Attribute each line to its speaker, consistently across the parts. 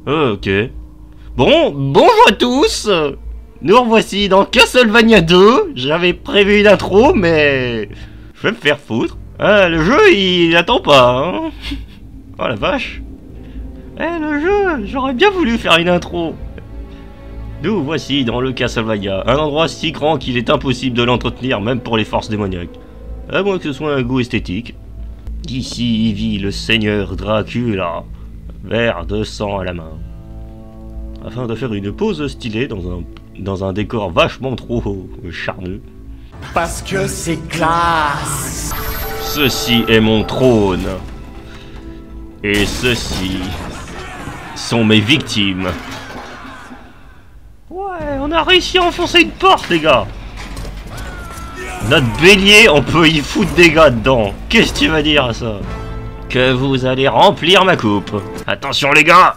Speaker 1: Ok. Bon, bonjour à tous. Nous revoici dans Castlevania 2. J'avais prévu une intro, mais je vais me faire foutre. Ah, le jeu, il attend pas, hein. Oh la vache. Le jeu, j'aurais bien voulu faire une intro. Nous voici dans le Castlevania, un endroit si grand qu'il est impossible de l'entretenir, même pour les forces démoniaques. À moins que ce soit un goût esthétique. Ici vit le seigneur Dracula, verre de sang à la main. Afin de faire une pause stylée dans un décor vachement trop charneux.
Speaker 2: Parce que c'est classe.
Speaker 1: Ceci est mon trône. Et ceux-ci sont mes victimes. Ouais, on a réussi à enfoncer une porte, les gars. Notre bélier, on peut y foutre des gars dedans. Qu'est-ce que tu vas dire à ça? Que vous allez remplir ma coupe. Attention, les gars.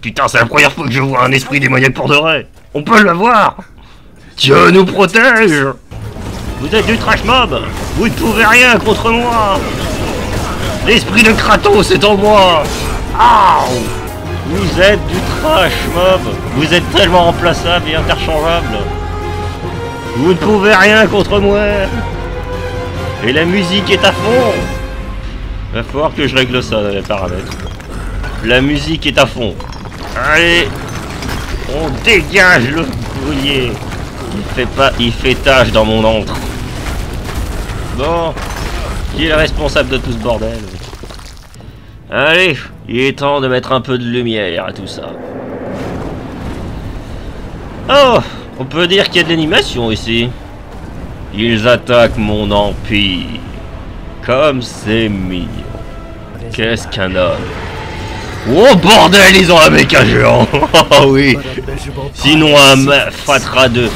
Speaker 1: Putain, c'est la première fois que je vois un esprit démoniaque pour de vrai. On peut l'avoir. Dieu nous protège. Vous êtes du trash mob. Vous ne pouvez rien contre moi. L'esprit de Kratos est en moi. Aouh. Vous êtes du trash mob. Vous êtes tellement remplaçable et interchangeable. Vous ne pouvez rien contre moi. Et la musique est à fond. Va falloir que je règle ça dans les paramètres. La musique est à fond. Allez, on dégage le brouillé. Il fait tâche dans mon encre. Bon, qui est le responsable de tout ce bordel? Allez, il est temps de mettre un peu de lumière à tout ça. Oh, on peut dire qu'il y a de l'animation ici. Ils attaquent mon empire. Comme c'est mignon. Qu'est-ce qu'un homme? Oh bordel, ils ont un méca géant. Oh oui. Sinon un fatras de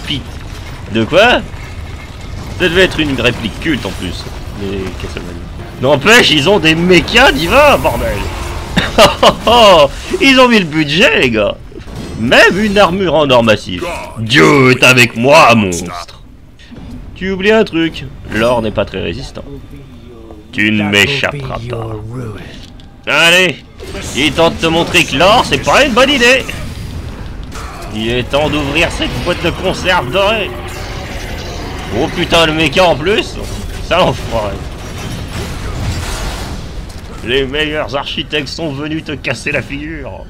Speaker 1: pit. De quoi? Ça devait être une réplique culte en plus. Mais qu'est-ce que ça veut dire? N'empêche, ils ont des mécas divins, bordel. Ils ont mis le budget, les gars. Même une armure en or massif. Dieu est avec moi, monstre. Tu oublies un truc. L'or n'est pas très résistant. Tu ne m'échapperas pas. Allez, il est temps de te montrer que l'or, c'est pas une bonne idée. Il est temps d'ouvrir cette boîte de conserve dorée. Oh putain, le méca en plus. Ça l'enfoiré. Les meilleurs architectes sont venus te casser la figure.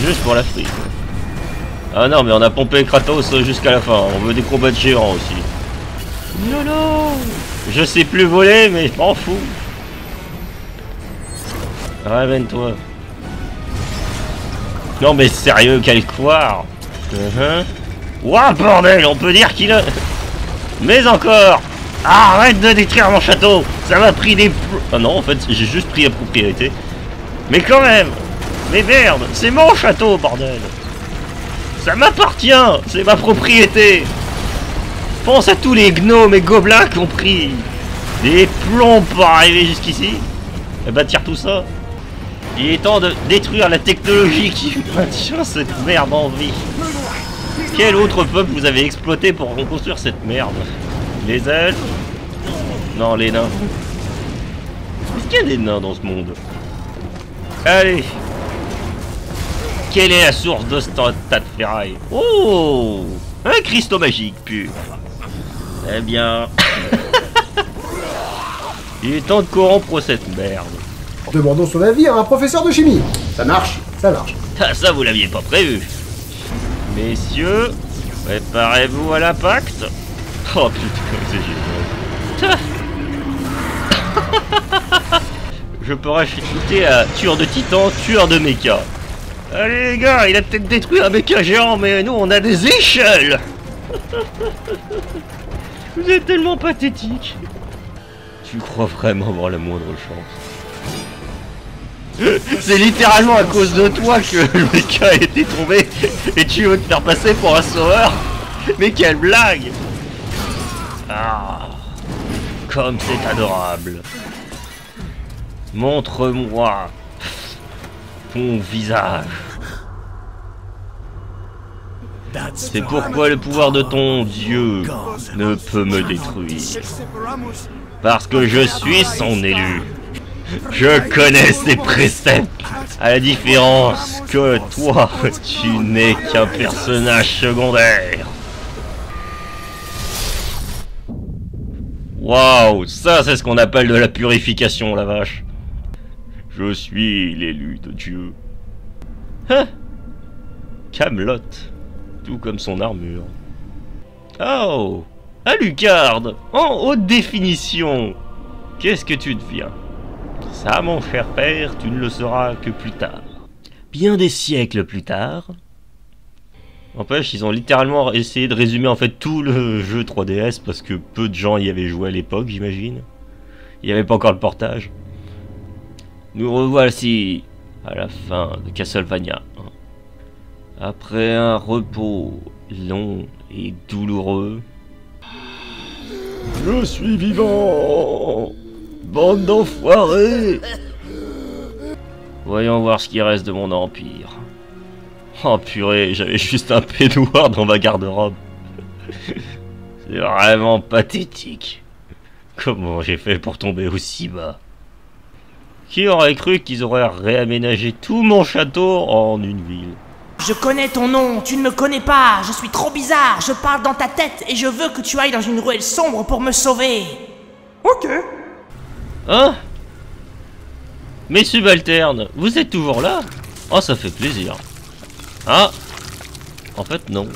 Speaker 1: Juste pour la frite. Ah non, mais on a pompé Kratos jusqu'à la fin. On veut des combats de géants aussi. Non, non. Je sais plus voler, mais je m'en fous. Ramène-toi. Non mais sérieux, quel couard. Ouah, bordel, on peut dire qu'il a... Mais encore. Arrête de détruire mon château. Ça m'a pris des... Ah non, en fait, j'ai juste pris la propriété. Mais quand même. Mais merde, c'est mon château, bordel. Ça m'appartient. C'est ma propriété. Pense à tous les gnomes et gobelins qui ont pris des plombs pour arriver jusqu'ici. Et bah tire tout ça. Il est temps de détruire la technologie qui maintient cette merde en vie. Quel autre peuple vous avez exploité pour reconstruire cette merde? Les elfes? Non, les nains. Est-ce qu'il y a des nains dans ce monde? Allez. Quelle est la source de ce tas de ferraille? Oh, un cristaux magique pur. Eh bien... Il est temps de corrompre cette merde.
Speaker 3: Demandons son avis à un professeur de chimie. Ça marche, ça marche.
Speaker 1: Ah, ça vous l'aviez pas prévu. Messieurs, préparez-vous à l'impact. Oh putain, c'est génial. Je peux rajouter à tueur de titan, tueur de méca. Allez les gars, il a peut-être détruit un méca géant, mais nous on a des échelles. Vous êtes tellement pathétique. Tu crois vraiment avoir la moindre chance? C'est littéralement à cause de toi que le mec a été tombé et tu veux te faire passer pour un sauveur? Mais quelle blague! Ah, comme c'est adorable. Montre-moi ton visage. C'est pourquoi le pouvoir de ton dieu ne peut me détruire. Parce que je suis son élu. Je connais ses préceptes. À la différence que toi, tu n'es qu'un personnage secondaire. Waouh, ça c'est ce qu'on appelle de la purification, la vache. Je suis l'élu de Dieu. Hein? Camelot, tout comme son armure. Oh, Alucard, en haute définition. Qu'est-ce que tu deviens? Ça, mon cher père, tu ne le sauras que plus tard. Bien des siècles plus tard. N'empêche, ils ont littéralement essayé de résumer en fait tout le jeu 3DS parce que peu de gens y avaient joué à l'époque, j'imagine. Il n'y avait pas encore le portage. Nous revoici à la fin de Castlevania. Après un repos long et douloureux. Je suis vivant! Bande d'enfoirés! Voyons voir ce qui reste de mon empire. Oh purée, j'avais juste un peignoir dans ma garde-robe. C'est vraiment pathétique. Comment j'ai fait pour tomber aussi bas? Qui aurait cru qu'ils auraient réaménagé tout mon château en une ville?
Speaker 4: Je connais ton nom, tu ne me connais pas, je suis trop bizarre, je parle dans ta tête et je veux que tu ailles dans une ruelle sombre pour me sauver.
Speaker 3: Ok.
Speaker 1: Hein? Mes subalternes, vous êtes toujours là? Oh, ça fait plaisir. Ah! En fait, non.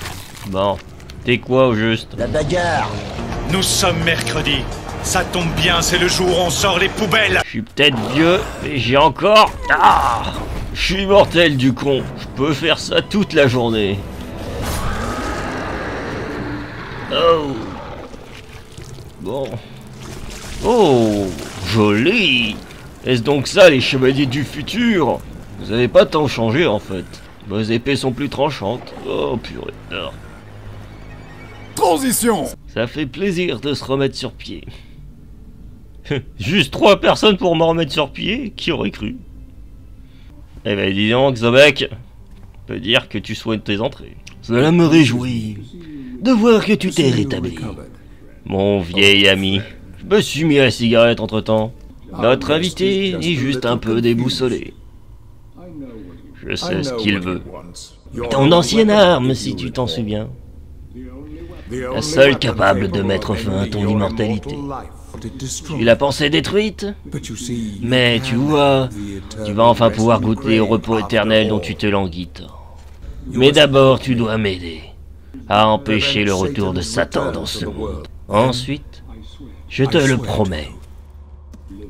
Speaker 1: Bon, t'es quoi au juste?
Speaker 2: La bagarre.
Speaker 5: Nous sommes mercredi. Ça tombe bien, c'est le jour où on sort les poubelles.
Speaker 1: Je suis peut-être vieux, mais j'ai encore... Ah! Je suis mortel du con. Je peux faire ça toute la journée. Oh! Bon. Oh! Joli! Est-ce donc ça, les chevaliers du futur? Vous avez pas tant changé, en fait. Vos épées sont plus tranchantes. Oh, purée. Oh.
Speaker 3: Transition.
Speaker 1: Ça fait plaisir de se remettre sur pied. Juste 3 personnes pour me remettre sur pied? Qui aurait cru? Eh ben dis donc, Zobek, on peut dire que tu souhaites tes entrées. Cela me réjouit de voir que tu t'es rétabli. Mon vieil ami, je me suis mis à la cigarette entre-temps. Notre invité est juste un peu déboussolé. Je sais ce qu'il veut. Ton ancienne arme, si tu t'en souviens. La seule capable de mettre fin à ton immortalité. Tu la pensais détruite? Mais tu vois, tu vas enfin pouvoir goûter au repos éternel dont tu te languis tant. Mais d'abord, tu dois m'aider à empêcher le retour de Satan dans ce monde. Ensuite, je te le promets,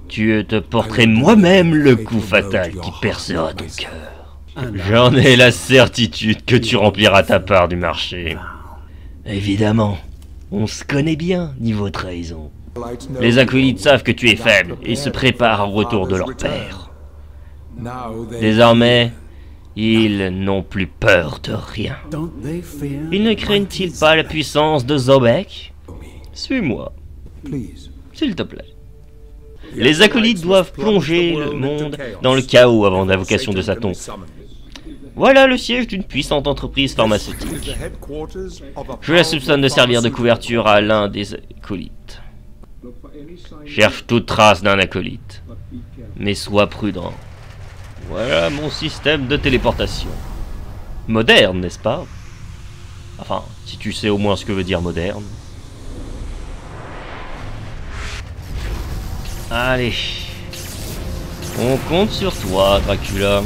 Speaker 1: tu te porterai moi-même le coup fatal qui percera ton cœur. J'en ai la certitude que tu rempliras ta part du marché. Évidemment, on se connaît bien niveau trahison. Les acolytes savent que tu es faible et se préparent au retour de leur père. Désormais, ils n'ont plus peur de rien. Ils ne craignent-ils pas la puissance de Zobek? Suis-moi, s'il te plaît. Les acolytes doivent plonger le monde dans le chaos avant l'invocation de Satan. Voilà le siège d'une puissante entreprise pharmaceutique. Je la soupçonne de servir de couverture à l'un des acolytes. Cherche toute trace d'un acolyte, mais sois prudent. Voilà mon système de téléportation. Moderne, n'est-ce pas? Enfin, si tu sais au moins ce que veut dire moderne. Allez. On compte sur toi, Dracula.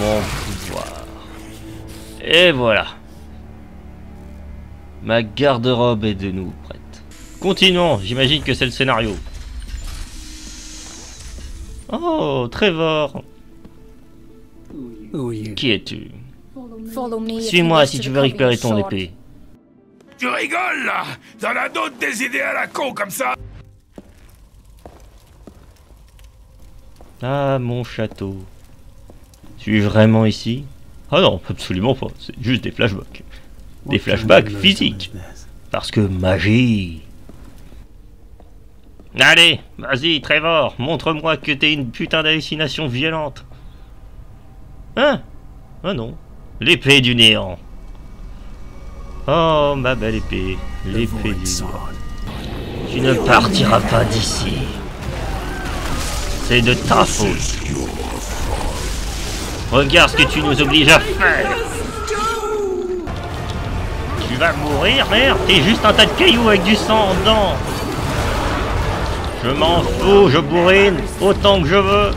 Speaker 1: Mon pouvoir. Et voilà. Ma garde-robe est de nouveau prête. Continuons, j'imagine que c'est le scénario. Oh, Trevor. Qui es-tu? Suis-moi si tu veux récupérer ton épée.
Speaker 5: Tu rigoles là? T'en as d'autres des idées à la con comme ça?
Speaker 1: Ah, mon château. Suis-je vraiment ici? Ah non, absolument pas. C'est juste des flashbacks. Des flashbacks physiques. Parce que magie. Allez, vas-y, Trevor, montre-moi que t'es une putain d'hallucination violente. Hein? Ah non. L'épée du néant. Oh, ma belle épée. L'épée du néant. Tu ne partiras pas d'ici. C'est de ta faute. Regarde ce que tu nous obliges à faire. Tu vas mourir, merde. T'es juste un tas de cailloux avec du sang dedans. Je m'en fous, je bourrine autant que je veux.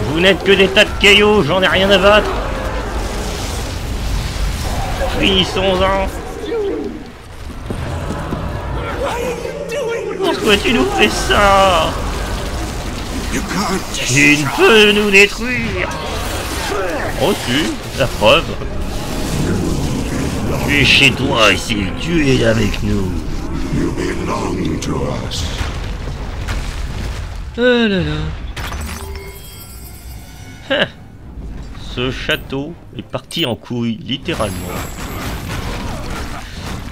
Speaker 1: Vous n'êtes que des tas de cailloux, j'en ai rien à battre. Finissons-en. Pourquoi tu nous fais ça? Tu ne peux nous détruire. Oh si, la preuve. Tu es chez toi ici, tu es avec nous. Oh là là. Hein. Ce château est parti en couille, littéralement.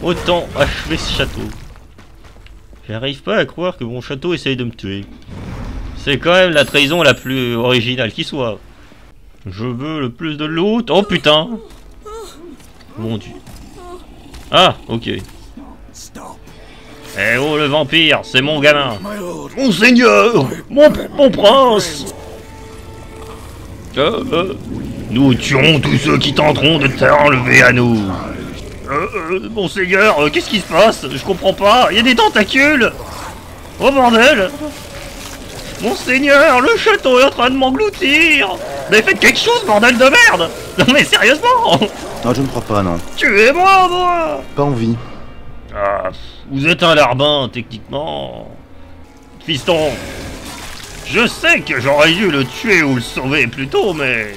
Speaker 1: Autant achever ce château. J'arrive pas à croire que mon château essaye de me tuer. C'est quand même la trahison la plus originale qui soit. Je veux le plus de loot. Oh putain. Mon dieu. Ah, ok. Eh oh le vampire, c'est mon gamin. Mon seigneur, mon prince. Nous tuerons tous ceux qui tenteront de t'enlever à nous. Mon seigneur, qu'est-ce qui se passe? Je comprends pas, il y a des tentacules. Oh bordel. Mon seigneur, le château est en train de m'engloutir. Mais faites quelque chose, bordel de merde. Non mais sérieusement.
Speaker 6: Non, je ne crois pas, non.
Speaker 1: Tuez-moi, moi.
Speaker 6: Pas envie.
Speaker 1: Ah, vous êtes un larbin, techniquement. Fiston, je sais que j'aurais dû le tuer ou le sauver plus tôt, mais...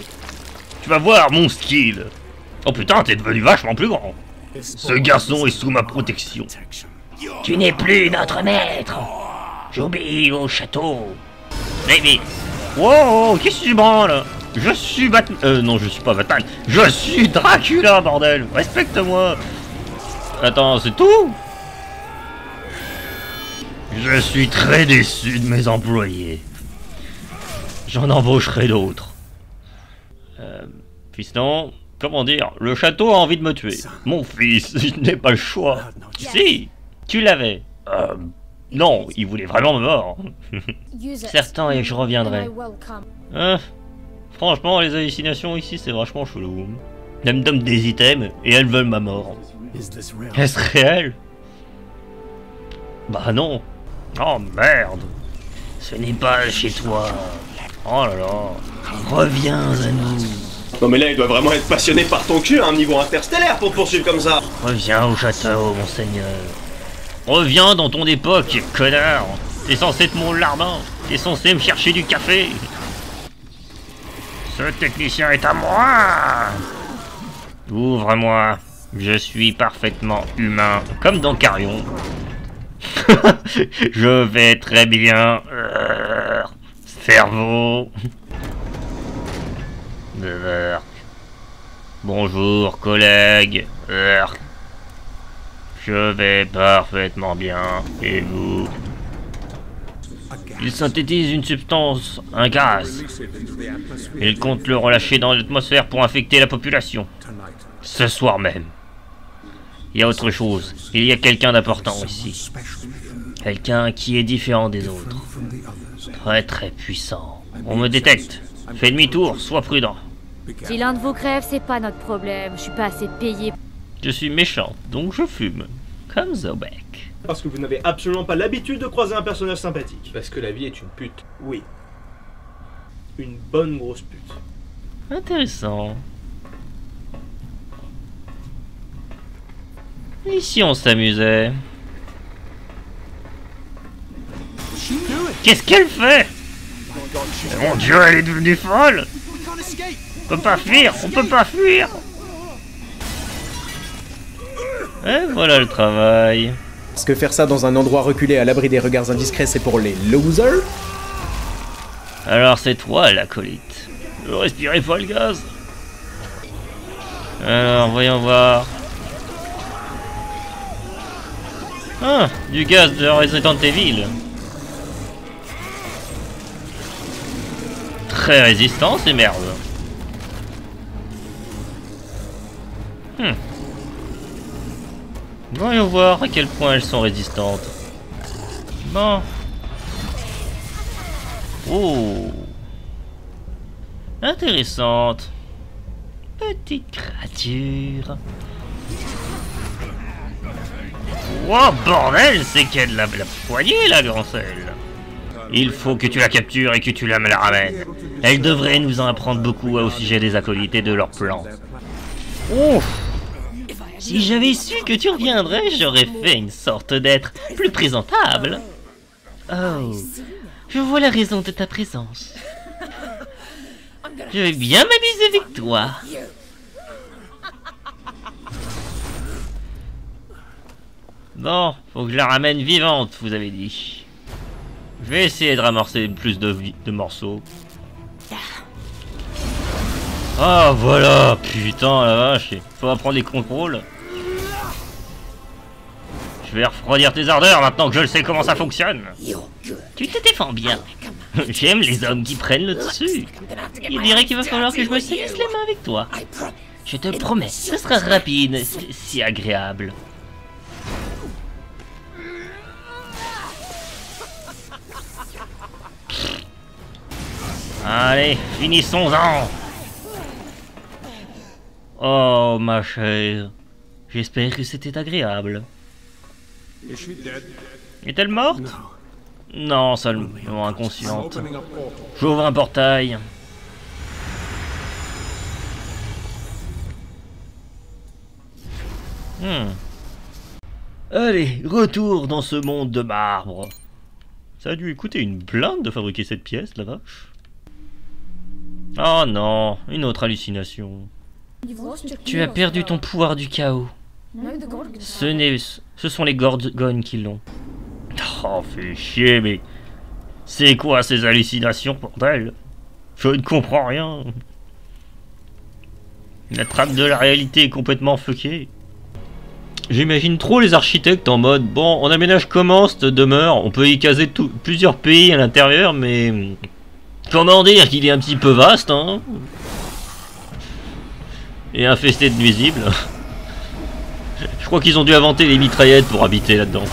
Speaker 1: Tu vas voir mon skill. Oh putain, t'es devenu vachement plus grand. Ce garçon est sous ma protection.
Speaker 4: Tu n'es plus notre maître. J'obéis au château.
Speaker 1: Mais... Wow, qu'est-ce que tu branles? Je suis Batman... non, je suis pas Batman. Je suis Dracula, bordel. Respecte-moi. Attends, c'est tout? Je suis très déçu de mes employés. J'en embaucherai d'autres. Fiston, comment dire? Le château a envie de me tuer. Mon fils, je n'ai pas le choix. Si, tu l'avais. Non, il voulait vraiment me mort. Certain, et je reviendrai. Franchement, les hallucinations ici, c'est vachement chelou. Elles me donnent des items et elles veulent ma mort. Est-ce réel? Bah non. Oh merde. Ce n'est pas chez toi. Oh là là. Reviens à nous.
Speaker 7: Non mais là il doit vraiment être passionné par ton cul à un niveau interstellaire pour te poursuivre comme ça.
Speaker 1: Reviens au château, mon seigneur. Reviens dans ton époque, connard. T'es censé être mon larbin. T'es censé me chercher du café. Ce technicien est à moi. Ouvre-moi. Je suis parfaitement humain, comme dans Carrion. Je vais très bien. Cerveau. Bonjour, collègue. Je vais parfaitement bien. Et vous? Il synthétise une substance, un gaz. Il compte le relâcher dans l'atmosphère pour infecter la population. Ce soir même. Il y a autre chose. Il y a quelqu'un d'important ici. Quelqu'un qui est différent des autres. Très puissant. On me détecte. Fais demi-tour, sois prudent.
Speaker 8: Si l'un de vous crève, c'est pas notre problème. Je suis pas assez payé.
Speaker 1: Je suis méchant, donc je fume. Comme Zobek.
Speaker 9: Parce que vous n'avez absolument pas l'habitude de croiser un personnage sympathique.
Speaker 7: Parce que la vie est une pute.
Speaker 9: Oui. Une bonne grosse pute.
Speaker 1: Intéressant. Et si on s'amusait? Qu'est-ce qu'elle fait? Mon dieu, elle est devenue folle! On peut pas fuir, on peut pas fuir! Et voilà le travail.
Speaker 10: Est-ce que faire ça dans un endroit reculé à l'abri des regards indiscrets, c'est pour les losers?
Speaker 1: Alors c'est toi l'acolyte. Ne respirez pas le gaz. Alors voyons voir. Ah, du gaz de Resident Evil. Très résistant ces merdes. Voyons voir à quel point elles sont résistantes. Bon. Oh. Intéressante. Petite créature. Oh bordel, c'est qu'elle a la poignée la Grancelle. Il faut que tu la captures et que tu la me la ramènes. Elle devrait nous en apprendre beaucoup au sujet des acolytes et de leurs plans. Ouf. Si j'avais su que tu reviendrais, j'aurais fait une sorte d'être plus présentable. Oh, je vois la raison de ta présence. Je vais bien m'amuser avec toi. Bon, faut que je la ramène vivante, vous avez dit. Je vais essayer de ramorcer plus de morceaux. Ah voilà, putain la vache, faut apprendre les contrôles. Je vais refroidir tes ardeurs maintenant que je sais comment ça fonctionne. Tu te défends bien. J'aime les hommes qui prennent le dessus. Il dirait qu'il va falloir que je me saisisse les mains avec toi. Je te promets, ce sera rapide, si agréable. Allez, finissons-en. Oh ma chère, j'espère que c'était agréable. Est-elle morte? Non, seulement inconsciente. J'ouvre un portail. Allez, retour dans ce monde de marbre. Ça a dû coûter une blinde de fabriquer cette pièce, la vache. Oh non, une autre hallucination. Tu as perdu ton pouvoir du chaos. Ce sont les Gorgones qui l'ont. Oh, fais chier, mais... C'est quoi ces hallucinations, bordel? Je ne comprends rien. La trame de la réalité est complètement fuckée. J'imagine trop les architectes en mode... Bon, on aménage comment cette demeure? On peut y caser plusieurs pays à l'intérieur, mais... Comment dire qu'il est un petit peu vaste, hein? Et infesté de nuisibles. Je crois qu'ils ont dû inventer les mitraillettes pour habiter là-dedans.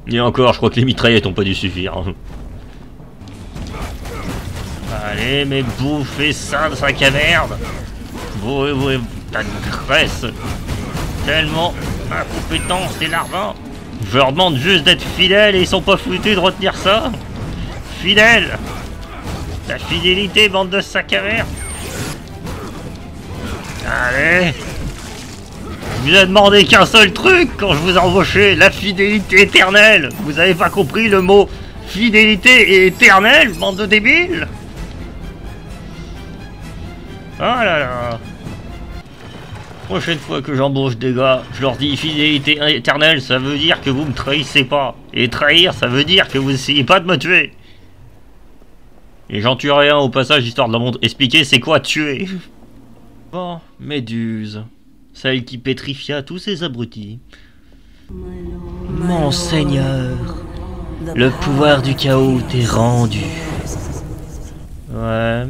Speaker 1: Et encore, je crois que les mitraillettes ont pas dû suffire. Allez, mais bouffez ça de sac à merde. Vous, t'as de graisse. Tellement incompétent, c'est larvin. Je leur demande juste d'être fidèles et ils sont pas foutus de retenir ça. Fidèles. La fidélité, bande de sac à merde. Allez. Je vous ai demandé qu'un seul truc quand je vous ai embauché, la fidélité éternelle. Vous avez pas compris le mot fidélité et éternelle, bande de débiles? Oh là là. Prochaine fois que j'embauche des gars, je leur dis fidélité éternelle, ça veut dire que vous me trahissez pas. Et trahir, ça veut dire que vous essayez pas de me tuer. Et j'en tuerai un au passage, histoire de leur expliquer c'est quoi tuer. Bon, Méduse. Celle qui pétrifia tous ces abrutis. Mon seigneur, le pouvoir du chaos t'est rendu. Ouais.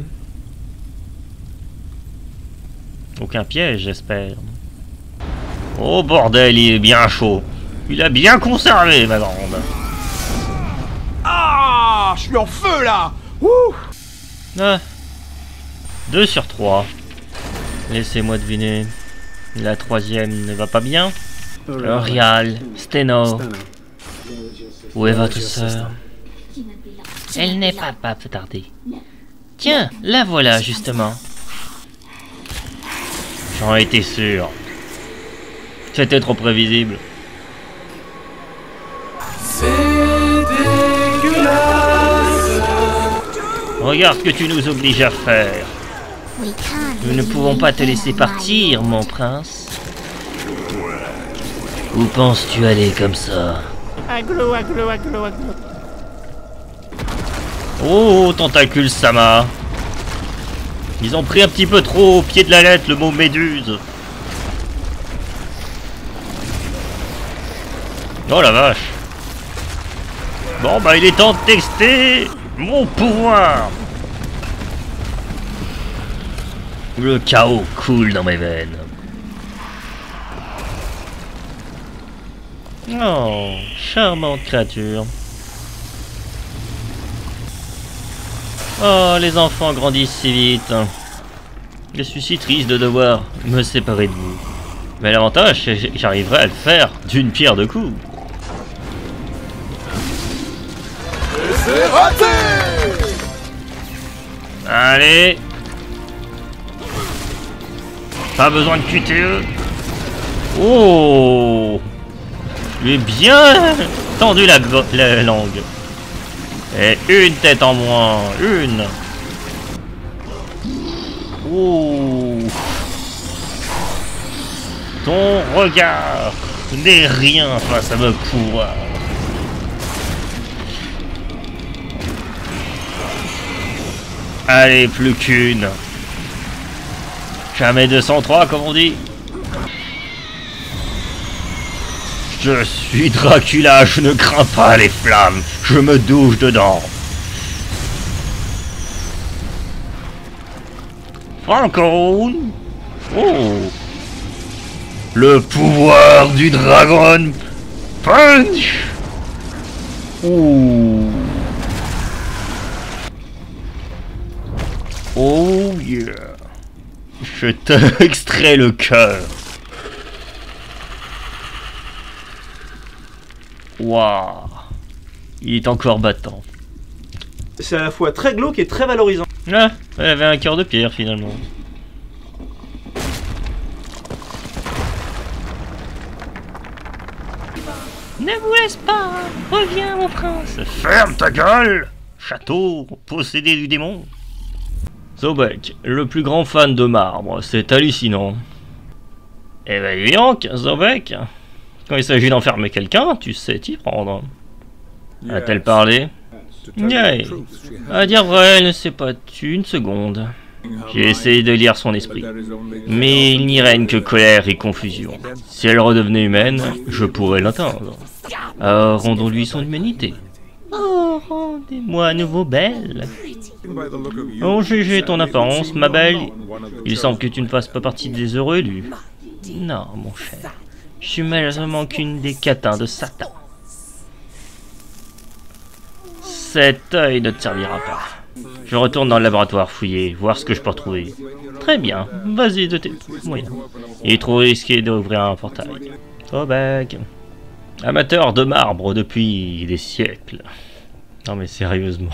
Speaker 1: Aucun piège, j'espère. Oh bordel, il est bien chaud. Il a bien conservé, ma grande.
Speaker 2: Ah, je suis en feu là. Ouh.
Speaker 1: Ah. 2 sur 3. Laissez-moi deviner. La troisième ne va pas bien. L'Orial, Steno. Où est votre sœur? Elle n'est pas tardée. Tiens, la voilà justement. J'en étais sûr. C'était trop prévisible.
Speaker 2: C'est dégueulasse.
Speaker 1: Regarde ce que tu nous obliges à faire. Nous ne pouvons pas te laisser partir, mon prince. Où penses-tu aller comme ça?
Speaker 4: Aglo, aglo, aglo, aglo.
Speaker 1: Oh, tentacule Sama. Ils ont pris un petit peu trop au pied de la lettre le mot méduse. Oh la vache. Bon bah il est temps de tester mon pouvoir. Le chaos coule dans mes veines. Oh, charmante créature. Oh, les enfants grandissent si vite. Je suis si triste de devoir me séparer de vous. Mais l'avantage, c'est que j'arriverai à le faire d'une pierre deux coups.
Speaker 2: C'est raté.
Speaker 1: Allez. Pas besoin de QTE. Oh. Je lui ai bien tendu la langue. Et une tête en moins. Une. Oh. Ton regard n'est rien face à mon pouvoir. Allez, plus qu'une. Jamais 203 comme on dit. Je suis Dracula, je ne crains pas les flammes. Je me douche dedans. Falcon. Oh. Le pouvoir du Dragon Punch. Oh. Oh yeah. Je t'extrais le cœur. Waouh. Il est encore battant.
Speaker 9: C'est à la fois très glauque et très valorisant.
Speaker 1: Ah, elle avait un cœur de pierre finalement. Ne vous laisse pas. Reviens mon prince. Ferme ta gueule. Château possédé du démon. Sobek, le plus grand fan de marbre, c'est hallucinant. Eh ben dis donc, Sobek, quand il s'agit d'enfermer quelqu'un, tu sais t'y prendre. A-t-elle parlé? Yeah. À dire vrai, elle ne s'est pas tue une seconde. J'ai essayé de lire son esprit. Mais il n'y règne que colère et confusion. Si elle redevenait humaine, je pourrais l'atteindre. Alors rendons-lui son humanité. Oh, rendez-moi à nouveau belle. Oh, GG ton apparence, ma belle. Il semble que tu ne fasses pas partie des heureux élus. Non, mon cher. Je suis malheureusement qu'une des catins de Satan. Cet œil ne te servira pas. Je retourne dans le laboratoire fouiller, voir ce que je peux retrouver. Très bien, vas-y de tes moyens. Il est trop risqué d'ouvrir un portail. Sobek. Amateur de marbre depuis des siècles. Non mais sérieusement,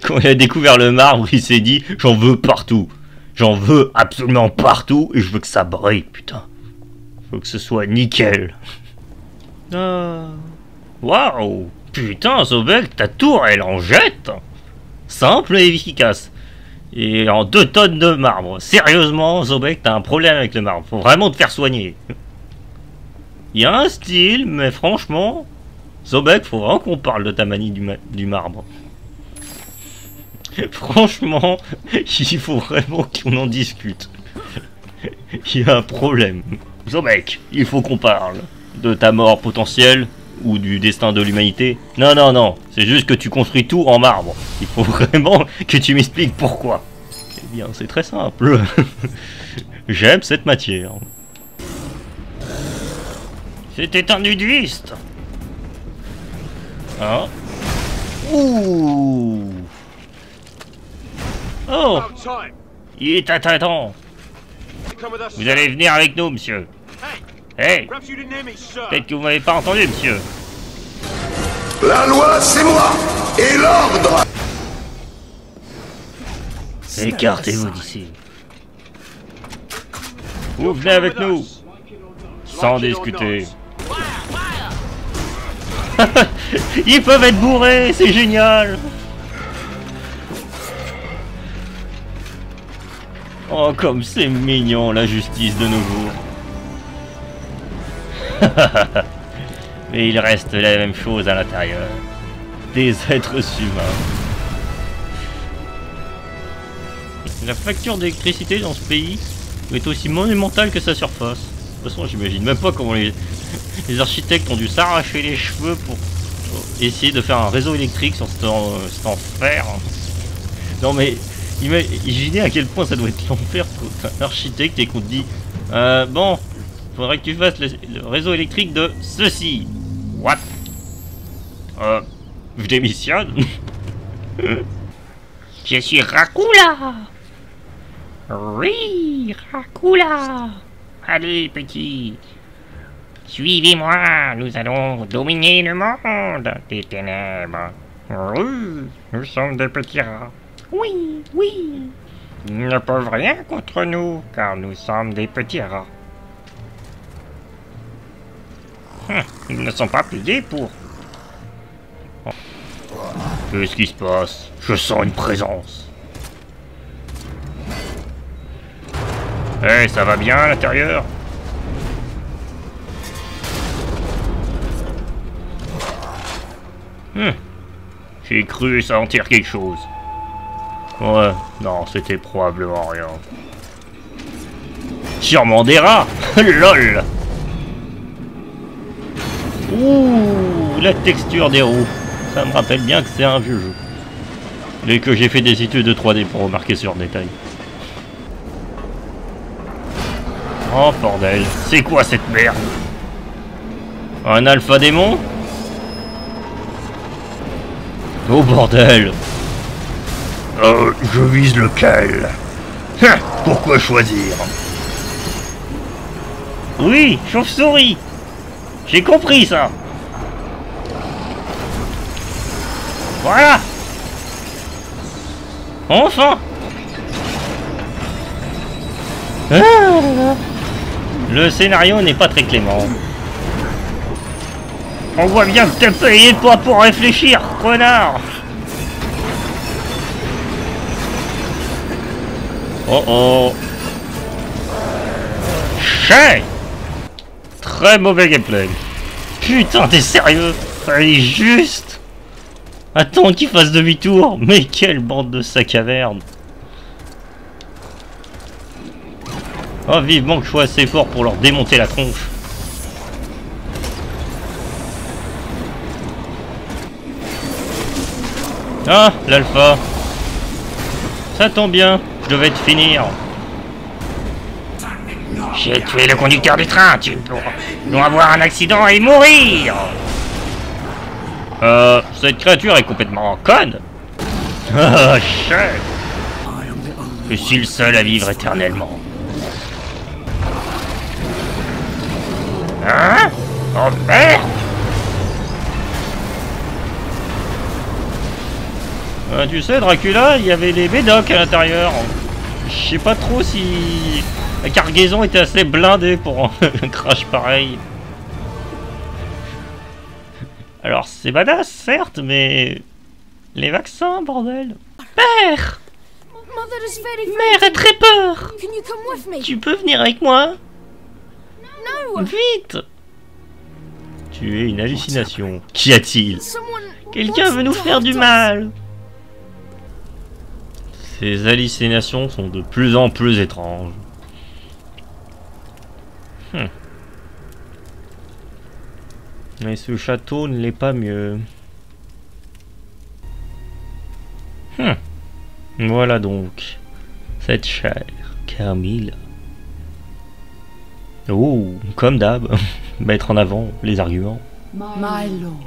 Speaker 1: quand il a découvert le marbre, il s'est dit j'en veux partout. J'en veux absolument partout et je veux que ça brille, putain. Faut que ce soit nickel. Waouh. Putain, Sobek, ta tour, elle en jette. Simple et efficace. Et en 2 tonnes de marbre. Sérieusement, Sobek, t'as un problème avec le marbre. Faut vraiment te faire soigner. Il y a un style, mais franchement, Sobek, faut vraiment qu'on parle de ta manie du marbre. Franchement, il faut vraiment qu'on en discute. Il y a un problème. Sobek, il faut qu'on parle de ta mort potentielle ou du destin de l'humanité. Non, non, non, c'est juste que tu construis tout en marbre. Il faut vraiment que tu m'expliques pourquoi. Eh bien, c'est très simple. J'aime cette matière. C'était un nudiste. Hein? Ouh. Oh. Il est attendant. Vous allez venir avec nous, monsieur. Hey. Peut-être que vous m'avez pas entendu, monsieur.
Speaker 2: La loi, c'est moi. Et l'ordre.
Speaker 1: Écartez-vous d'ici. Vous venez avec nous. Sans discuter. Ils peuvent être bourrés, c'est génial. Oh, comme c'est mignon, la justice de nouveau. Mais il reste la même chose à l'intérieur. Des êtres humains. La facture d'électricité dans ce pays est aussi monumentale que sa surface. De toute façon, j'imagine même pas comment les architectes ont dû s'arracher les cheveux pour essayer de faire un réseau électrique sur cet enfer. Non mais, imaginez à quel point ça doit être l'enfer pour un architecte et qu'on te dit bon, faudrait que tu fasses le réseau électrique de ceci. What? Je démissionne. Je suis Dracula. Oui, Dracula. Allez, petit. Suivez-moi, nous allons dominer le monde des ténèbres. Oui, nous sommes des petits rats. Oui, oui. Ils ne peuvent rien contre nous, car nous sommes des petits rats. Ils ne sont pas payés pour... Qu'est-ce qui se passe? Je sens une présence. Ça va bien à l'intérieur? J'ai cru sentir quelque chose. Ouais, non, c'était probablement rien. Sûrement des rats. LOL. Ouh, la texture des roues. Ça me rappelle bien que c'est un vieux jeu. Et que j'ai fait des études de 3D pour remarquer sur le détail. Oh bordel, c'est quoi cette merde? Un alpha démon? Oh bordel. Je vise lequel? Pourquoi choisir? Oui, chauve-souris. J'ai compris ça. Voilà. Enfin. Le scénario n'est pas très clément. On voit bien que t'es payé pas pour réfléchir, connard. Oh oh. Chais. Très mauvais gameplay. Putain, t'es sérieux? Fallait juste... Attends qu'il fasse demi-tour. Mais quelle bande de sacs à merde. Oh, vivement que je sois assez fort pour leur démonter la tronche. Ah, l'alpha. Ça tombe bien, je devais te finir. J'ai tué le conducteur du train, tu dois avoir un accident et mourir. Cette créature est complètement conne. Ah, chef. Je suis le seul à vivre éternellement. Hein? Oh merde! Tu sais, Dracula, il y avait les médocs à l'intérieur. Je sais pas trop si la cargaison était assez blindée pour un crash pareil. Alors c'est badass, certes, mais... Les vaccins, bordel. Père! Mère a très peur! Tu peux venir avec moi? Vite! Tu es une hallucination. Qu'y a-t-il? Quelqu'un veut nous faire du mal. Ces hallucinations sont de plus en plus étranges. Mais ce château ne l'est pas mieux. Voilà donc. Cette chère Carmilla. Oh, comme d'hab. Mettre en avant les arguments.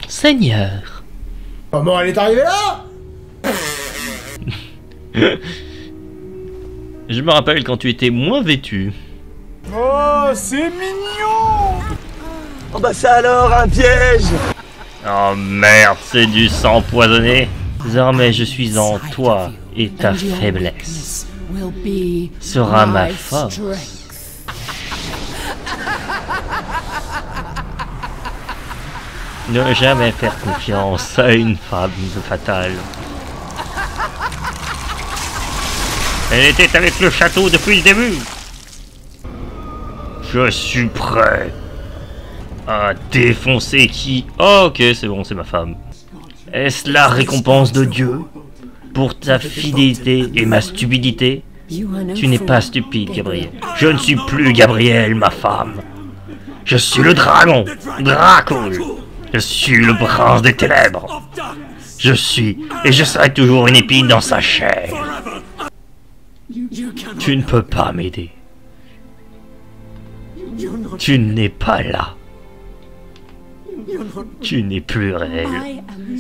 Speaker 1: Seigneur.
Speaker 3: Comment elle est arrivée là?
Speaker 1: Je me rappelle quand tu étais moins vêtu.
Speaker 9: Oh, c'est mignon.
Speaker 7: Oh bah ça alors, un piège.
Speaker 1: Oh merde, c'est du sang empoisonné. Désormais je suis en toi et ta faiblesse sera ma force. Ne jamais faire confiance à une femme fatale. Elle était avec le château depuis le début. Je suis prêt à défoncer qui... Oh, ok, c'est bon, c'est ma femme. Est-ce la récompense de Dieu pour ta fidélité et ma stupidité? Tu n'es pas stupide, Gabriel. Je ne suis plus Gabriel, ma femme. Je suis le dragon, Dracul. Je suis le prince des ténèbres. Je suis et je serai toujours une épine dans sa chair. Tu ne peux pas m'aider. Tu n'es pas là. Tu n'es plus réel.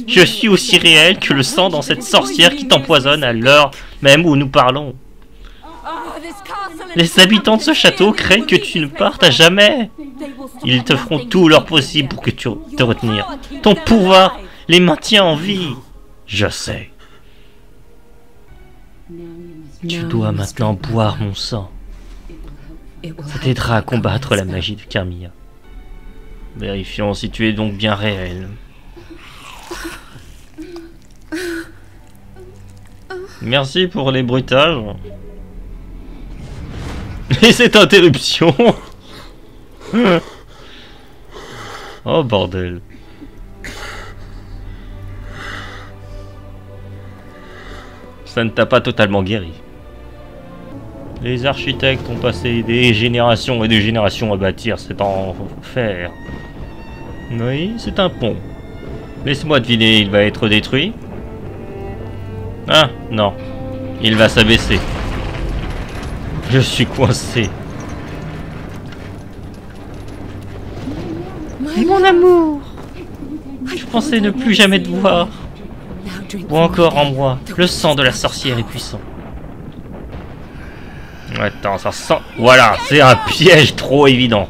Speaker 1: Je suis aussi réel que le sang dans cette sorcière qui t'empoisonne à l'heure même où nous parlons. Les habitants de ce château craignent que tu ne partes à jamais. Ils te feront tout leur possible pour que tu te retenir. Ton pouvoir les maintient en vie. Je sais. Tu dois maintenant boire mon sang. Ça t'aidera à combattre la magie de Carmilla. Vérifions si tu es donc bien réel. Merci pour les bruitages. Et cette interruption. Oh bordel. Ça ne t'a pas totalement guéri. Les architectes ont passé des générations et des générations à bâtir cet enfer. Oui, c'est un pont. Laisse-moi deviner, il va être détruit. Ah, non. Il va s'abaisser. Je suis coincé. Mon amour! Je pensais ne plus jamais te voir. Ou encore en moi, le sang de la sorcière est puissant. Attends, ça sent... Voilà, c'est un piège trop évident.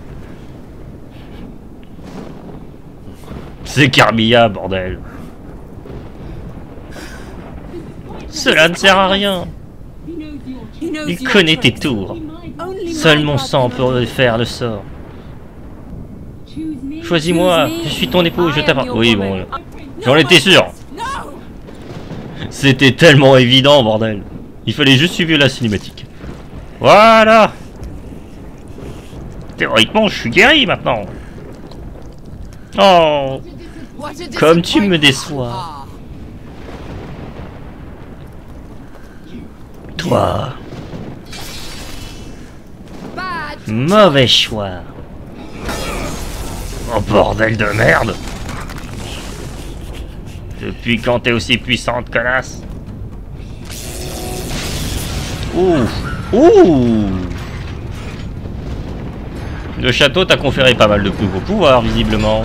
Speaker 1: C'est Carmilla, bordel. Cela ne sert à rien. Il connaît tes tours. Seul mon sang peut faire le sort. Choisis-moi, je suis ton époux, je t'appartiens. Oui, bon, j'en étais sûr. C'était tellement évident, bordel. Il fallait juste suivre la cinématique. Voilà. Théoriquement, je suis guéri maintenant. Oh, comme tu me déçois. Toi. Mauvais choix. Oh bordel de merde. Depuis quand t'es aussi puissante, connasse? Ouh. Ouh. Le château t'a conféré pas mal de plus beaux pouvoirs, visiblement.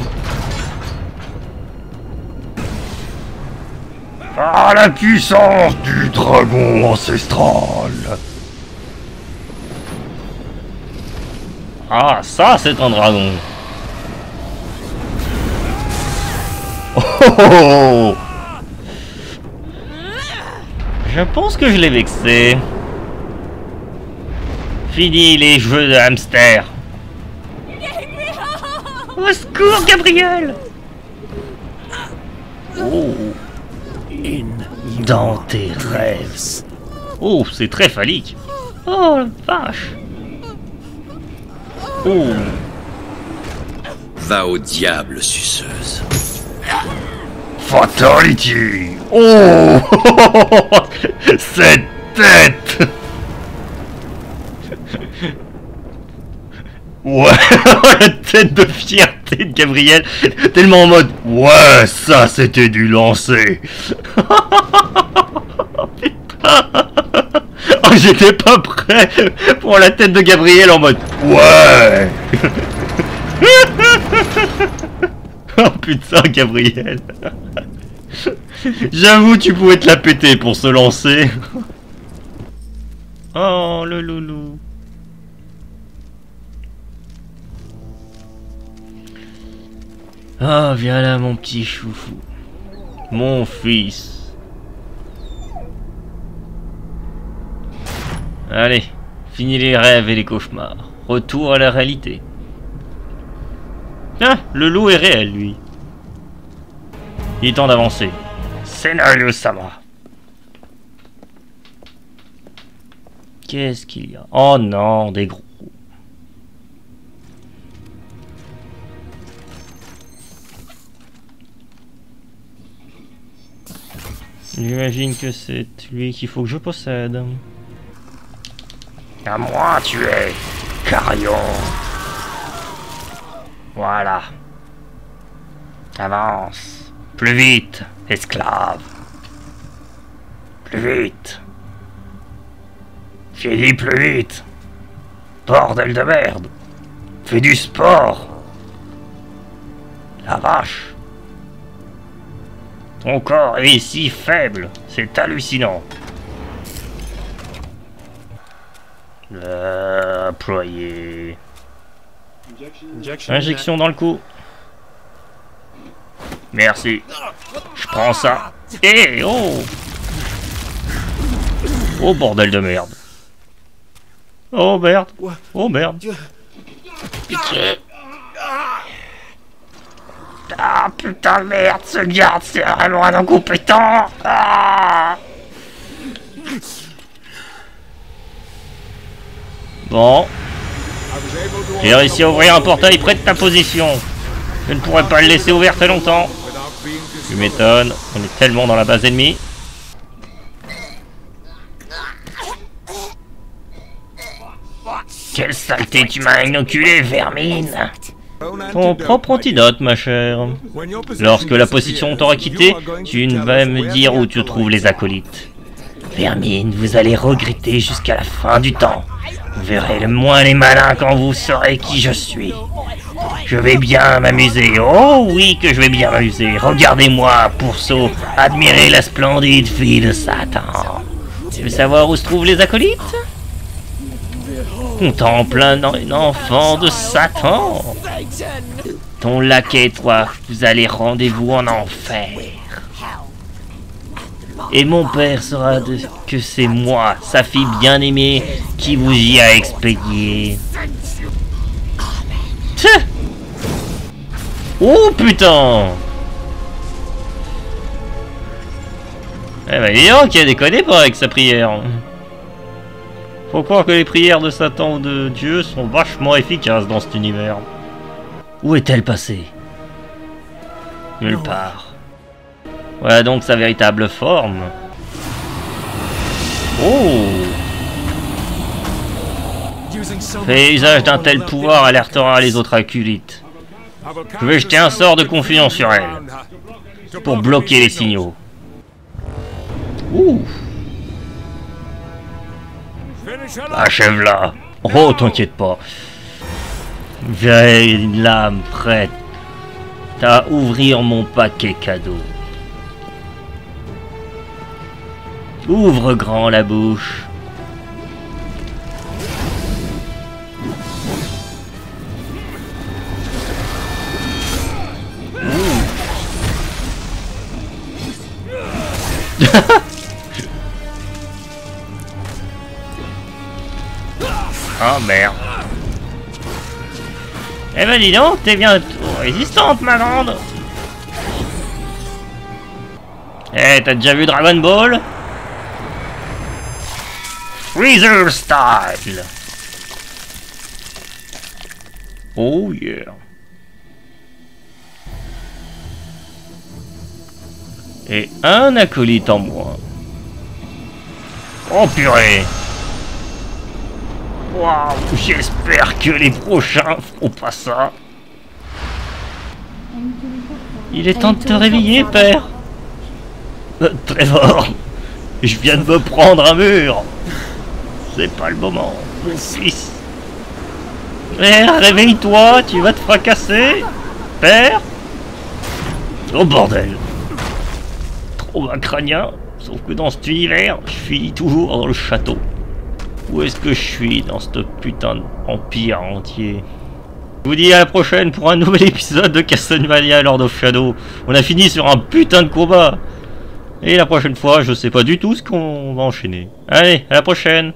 Speaker 2: Ah, la puissance du dragon ancestral!
Speaker 1: Ah, ça, c'est un dragon. Oh, oh, oh. Je pense que je l'ai vexé. Fini les jeux de hamster. Au secours, Gabriel. Oh. Dans tes rêves. Oh, c'est très phallique. Oh, la vache. Oh.
Speaker 6: Va au diable, suceuse.
Speaker 2: Fatality. Oh. Cette tête. Ouais, la tête de fierté de Gabriel, tellement en mode ouais, ça c'était du lancer. Putain. Oh, j'étais pas prêt pour la tête de Gabriel en mode ouais. Oh putain, Gabriel. J'avoue, tu pouvais te la péter pour se lancer. Oh, le loulou. Ah, viens là, mon petit choufou. Mon fils. Allez, finis les rêves et les cauchemars. Retour à la réalité. Ah, le loup est réel, lui. Il est temps d'avancer. Scénario Sama. Qu'est-ce qu'il y a? Oh non, des gros. J'imagine que c'est lui qu'il faut que je possède. À moi, tu es Carrion. Voilà. Avance. Plus vite, esclave. Plus vite. J'ai dit plus vite. Bordel de merde. Fais du sport.
Speaker 1: La vache. Ton corps est si faible, c'est hallucinant. Employé. Injection dans le cou. Merci. Je prends ça. Eh oh. Oh bordel de merde. Oh merde. Oh merde. Pitié. Ah putain de merde, ce garde c'est vraiment un incompétent. Ah. Bon. J'ai réussi à ouvrir un portail près de ta position. Je ne pourrais pas le laisser ouvert très longtemps. Tu m'étonnes, on est tellement dans la base ennemie. Quelle saleté tu m'as inoculé, vermine! Ton propre antidote, ma chère. Lorsque la position t'aura quitté, tu vas me dire où tu trouves les acolytes. Vermine, vous allez regretter jusqu'à la fin du temps. Vous verrez le moins les malins quand vous saurez qui je suis. Je vais bien m'amuser. Oh oui que je vais bien m'amuser. Regardez-moi, pourceau, admirez la splendide fille de Satan. Tu veux savoir où se trouvent les acolytes? Contemple un enfant de Satan. Ton laquais et toi, vous allez rendez-vous en enfer. Et mon père saura que c'est moi, sa fille bien-aimée, qui vous y a expédié. Tchè. Oh putain. Eh ben dis donc, il a déconné pas avec sa prière. Faut croire que les prières de Satan ou de Dieu sont vachement efficaces dans cet univers. Où est-elle passée? Nulle part. Voilà donc sa véritable forme. Oh! Fais usage d'un tel pouvoir alertera les autres acolytes. Je vais jeter un sort de confusion sur elle. Pour bloquer les signaux. Ouh! Achève-la. Oh, t'inquiète pas. J'ai une lame prête à ouvrir mon paquet cadeau. Ouvre grand la bouche. Oh merde. Eh ben dis donc, t'es bien résistante ma grande. Eh, t'as déjà vu Dragon Ball? Freezer style. Oh yeah. Et un acolyte en moins. Oh purée. Waouh, j'espère que les prochains feront pas ça. Il est temps de te réveiller, père. Trevor, je viens de me prendre un mur. C'est pas le moment, mon fils. Père, réveille-toi, tu vas te fracasser. Père. Oh bordel. Trop un crânien, sauf que dans cet univers, je finis toujours dans le château. Où est-ce que je suis dans ce putain d'empire entier? Je vous dis à la prochaine pour un nouvel épisode de Castlevania Lord of Shadow. On a fini sur un putain de combat. Et la prochaine fois, je sais pas du tout ce qu'on va enchaîner. Allez, à la prochaine!